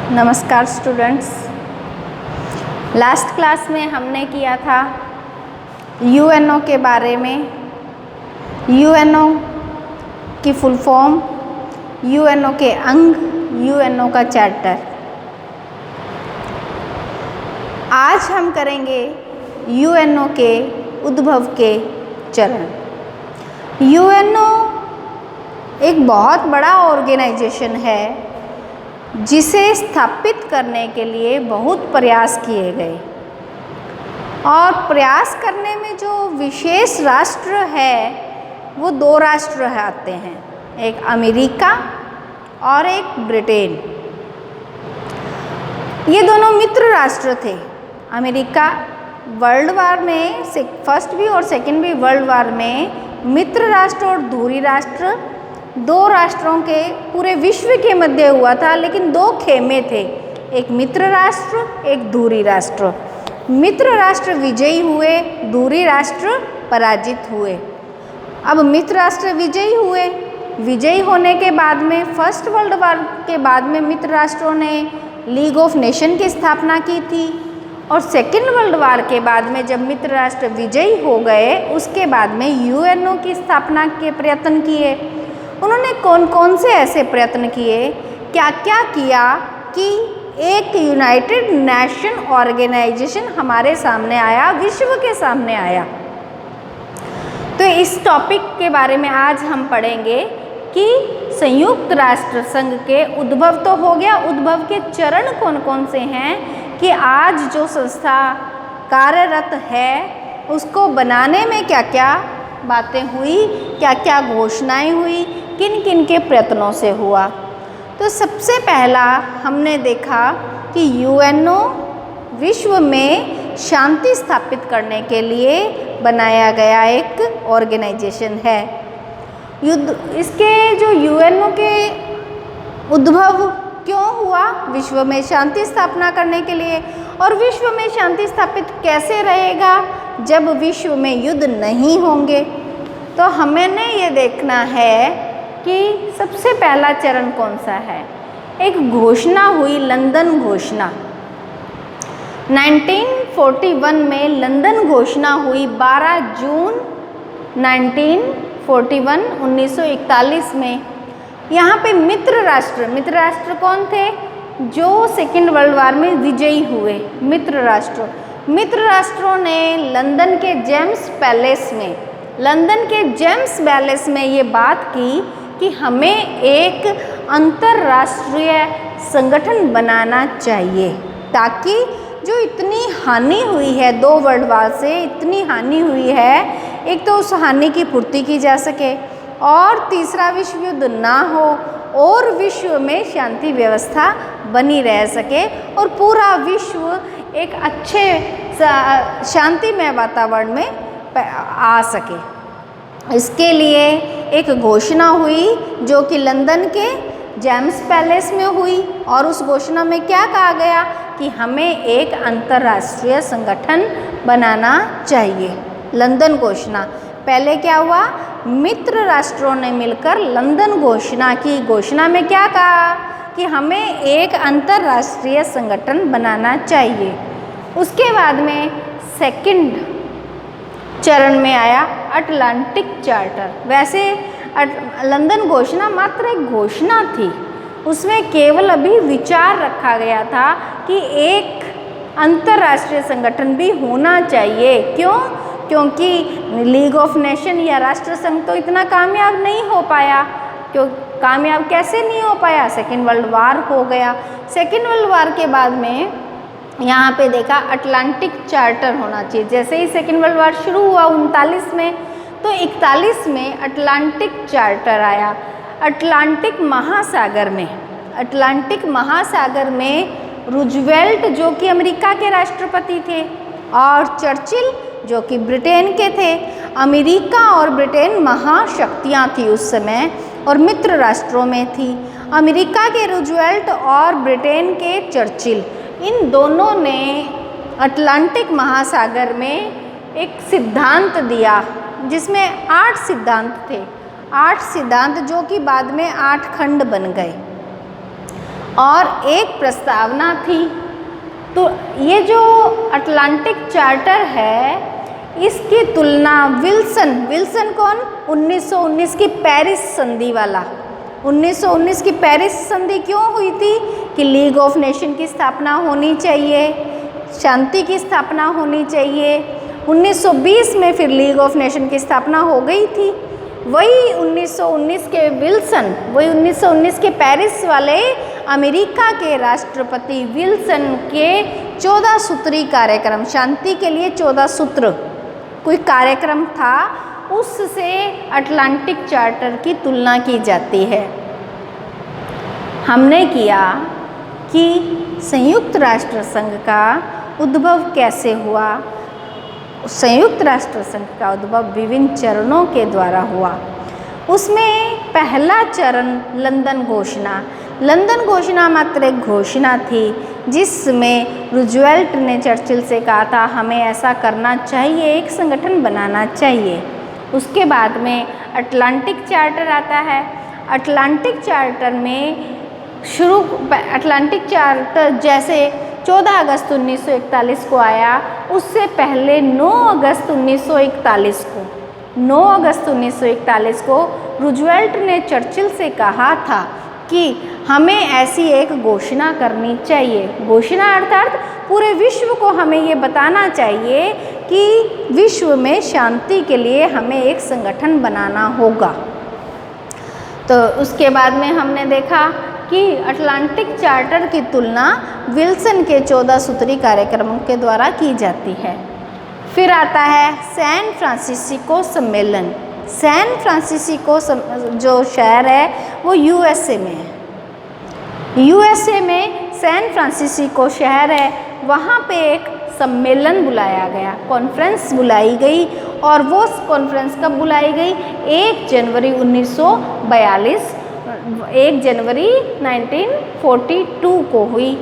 नमस्कार students. Last class में हमने किया था यूएनओ के बारे में, यूएनओ की फुल फॉर्म, यूएनओ के अंग, यूएनओ का चार्टर। आज हम करेंगे यूएनओ के उद्भव के चरण। यूएनओ एक बहुत बड़ा ऑर्गेनाइजेशन है जिसे स्थापित करने के लिए बहुत प्रयास किए गए, और प्रयास करने में जो विशेष राष्ट्र है वो दो राष्ट्र आते हैं, एक अमेरिका और एक ब्रिटेन। ये दोनों मित्र राष्ट्र थे। अमेरिका वर्ल्ड वार में, फर्स्ट भी और सेकंड भी वर्ल्ड वार में मित्र राष्ट्र और धुरी राष्ट्र, दो राष्ट्रों के पूरे विश्व के मध्य हुआ था, लेकिन दो खेमे थे, एक मित्र राष्ट्र, एक धुरी राष्ट्र। मित्र राष्ट्र विजयी हुए, धुरी राष्ट्र पराजित हुए। अब मित्र राष्ट्र विजयी हुए, विजयी होने के बाद में फर्स्ट वर्ल्ड वार के बाद में मित्र राष्ट्रों ने लीग ऑफ नेशन की स्थापना की थी, और सेकेंड वर्ल्ड वार के बाद में जब मित्र राष्ट्र विजयी हो गए उसके बाद में यूएनओ की स्थापना के प्रयत्न किए। उन्होंने कौन कौन से ऐसे प्रयत्न किए, क्या क्या किया कि एक यूनाइटेड नेशन ऑर्गेनाइजेशन हमारे सामने आया, विश्व के सामने आया। तो इस टॉपिक के बारे में आज हम पढ़ेंगे कि संयुक्त राष्ट्र संघ के उद्भव तो हो गया, उद्भव के चरण कौन कौन से हैं, कि आज जो संस्था कार्यरत है उसको बनाने में क्या क्या बातें हुई, क्या क्या घोषणाएं हुई, किन किन के प्रयत्नों से हुआ। तो सबसे पहला हमने देखा कि यूएनओ विश्व में शांति स्थापित करने के लिए बनाया गया एक ऑर्गेनाइजेशन है। इसके जो यूएनओ के उद्भव क्यों हुआ, विश्व में शांति स्थापना करने के लिए, और विश्व में शांति स्थापित कैसे रहेगा जब विश्व में युद्ध नहीं होंगे। तो हमें ये देखना है कि सबसे पहला चरण कौन सा है। एक घोषणा हुई, लंदन घोषणा। 1941 में लंदन घोषणा हुई, 12 जून 1941, 1941 में। यहाँ पे मित्र राष्ट्र कौन थे, जो सेकेंड वर्ल्ड वार में विजयी हुए मित्र राष्ट्रों ने लंदन के जेम्स पैलेस में ये बात की कि हमें एक अंतर्राष्ट्रीय संगठन बनाना चाहिए, ताकि जो इतनी हानि हुई है, दो वर्ल्ड वार से इतनी हानि हुई है, एक तो उस हानि की पूर्ति की जा सके, और तीसरा विश्व युद्ध ना हो, और विश्व में शांति व्यवस्था बनी रह सके, और पूरा विश्व एक अच्छे शांतिमय वातावरण में आ सके। इसके लिए एक घोषणा हुई जो कि लंदन के जेम्स पैलेस में हुई, और उस घोषणा में क्या कहा गया कि हमें एक अंतर्राष्ट्रीय संगठन बनाना चाहिए। लंदन घोषणा, पहले क्या हुआ, मित्र राष्ट्रों ने मिलकर लंदन घोषणा की। घोषणा में क्या कहा कि हमें एक अंतर्राष्ट्रीय संगठन बनाना चाहिए। उसके बाद में सेकंड चरण में आया अटलांटिक चार्टर। वैसे लंदन घोषणा मात्र एक घोषणा थी, उसमें केवल अभी विचार रखा गया था कि एक अंतर्राष्ट्रीय संगठन भी होना चाहिए। क्यों? क्योंकि लीग ऑफ नेशन या राष्ट्र संघ तो इतना कामयाब नहीं हो पाया। क्यों कामयाब कैसे नहीं हो पाया? सेकेंड वर्ल्ड वार हो गया। सेकेंड वर्ल्ड वार के बाद में यहाँ पे देखा अटलांटिक चार्टर होना चाहिए। जैसे ही सेकेंड वर्ल्ड वार शुरू हुआ 39 में, तो 41 में अटलांटिक चार्टर आया। अटलांटिक महासागर में रूजवेल्ट जो कि अमेरिका के राष्ट्रपति थे, और चर्चिल जो कि ब्रिटेन के थे। अमेरिका और ब्रिटेन महाशक्तियाँ थी उस समय, और मित्र राष्ट्रों में थी। अमेरिका के रूजवेल्ट और ब्रिटेन के चर्चिल, इन दोनों ने अटलांटिक महासागर में एक सिद्धांत दिया जिसमें 8 सिद्धांत थे। 8 सिद्धांत जो कि बाद में 8 खंड बन गए। और एक प्रस्तावना थी। तो ये जो अटलांटिक चार्टर है इसकी तुलना विल्सन कौन, 1919 की पेरिस संधि वाला, 1919 की पेरिस संधि क्यों हुई थी कि लीग ऑफ नेशन की स्थापना होनी चाहिए, शांति की स्थापना होनी चाहिए। 1920 में फिर लीग ऑफ नेशन की स्थापना हो गई थी। वही 1919 के विल्सन, वही 1919 के पेरिस वाले अमेरिका के राष्ट्रपति विल्सन के 14 सूत्री कार्यक्रम, शांति के लिए 14 सूत्र कोई कार्यक्रम था, उससे अटलांटिक चार्टर की तुलना की जाती है। हमने किया कि संयुक्त राष्ट्र संघ का उद्भव कैसे हुआ। संयुक्त राष्ट्र संघ का उद्भव विभिन्न चरणों के द्वारा हुआ। उसमें पहला चरण लंदन घोषणा। लंदन घोषणा मात्र एक घोषणा थी जिसमें रूजवेल्ट ने चर्चिल से कहा था हमें ऐसा करना चाहिए, एक संगठन बनाना चाहिए। उसके बाद में अटलांटिक चार्टर आता है। अटलांटिक चार्टर में अटलांटिक चार्टर जैसे 14 अगस्त 1941 को आया, उससे पहले 9 अगस्त 1941 को रूजवेल्ट ने चर्चिल से कहा था कि हमें ऐसी एक घोषणा करनी चाहिए। घोषणा अर्थात पूरे विश्व को हमें ये बताना चाहिए कि विश्व में शांति के लिए हमें एक संगठन बनाना होगा। तो उसके बाद में हमने देखा कि अटलांटिक चार्टर की तुलना विल्सन के 14 सूत्री कार्यक्रमों के द्वारा की जाती है। फिर आता है सैन फ्रांसिस्को सम्मेलन। सैन फ्रांसिस्को जो शहर है वो यूएसए में है। यूएसए में सैन फ्रांसिस्को शहर है, वहाँ पे एक सम्मेलन बुलाया गया, कॉन्फ्रेंस बुलाई गई। और वो कॉन्फ्रेंस कब बुलाई गई? 1 जनवरी 1942, 1 जनवरी 1942 को हुई।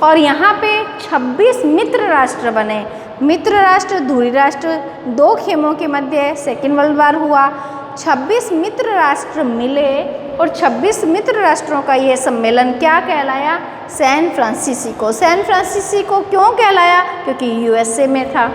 और यहाँ पे 26 मित्र राष्ट्र बने। मित्र राष्ट्र, धुरी राष्ट्र, 2 खेमों के मध्य सेकेंड वर्ल्ड वार हुआ। 26 मित्र राष्ट्र मिले और 26 मित्र राष्ट्रों का ये सम्मेलन क्या कहलाया? San Francisco. सैन फ्रांसिस्को क्यों कहलाया? क्योंकि यूएसए में था।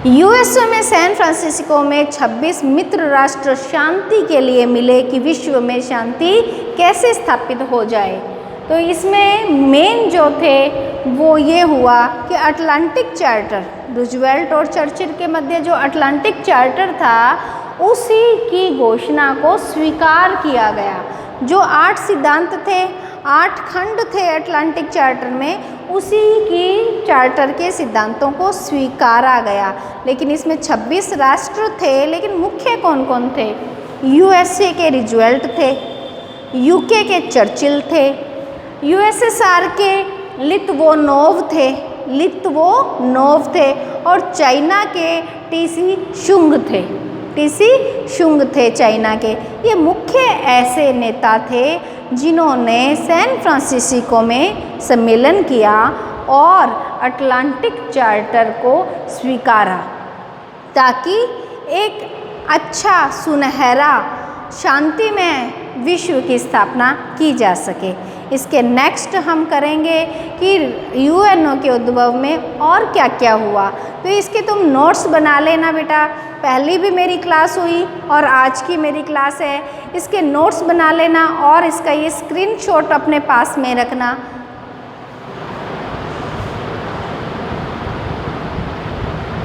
यूएसए में सैन फ्रांसिस्को में 26 मित्र राष्ट्र शांति के लिए मिले कि विश्व में शांति कैसे स्थापित हो जाए। तो इसमें मेन जो थे वो ये हुआ कि अटलांटिक चार्टर, रूजवेल्ट और चर्चिल के मध्य जो अटलांटिक चार्टर था उसी की घोषणा को स्वीकार किया गया। जो 8 सिद्धांत थे, 8 खंड थे अटलांटिक चार्टर में, उसी की चार्टर के सिद्धांतों को स्वीकारा गया। लेकिन इसमें 26 राष्ट्र थे, लेकिन मुख्य कौन कौन थे? यूएसए के रूजवेल्ट थे, यूके के चर्चिल थे, यूएसएसआर के लित्वोनोव थे और चाइना के टीसी शुंग थे चाइना के। ये मुख्य ऐसे नेता थे जिन्होंने सैन फ्रांसिस्को में सम्मेलन किया और अटलांटिक चार्टर को स्वीकारा ताकि एक अच्छा सुनहरा शांतिमय विश्व की स्थापना की जा सके। इसके नेक्स्ट हम करेंगे कि यूएनओ के उद्भव में और क्या क्या हुआ। तो इसके तुम नोट्स बना लेना बेटा, पहली भी मेरी क्लास हुई और आज की मेरी क्लास है। इसके नोट्स बना लेना और इसका ये स्क्रीनशॉट अपने पास में रखना।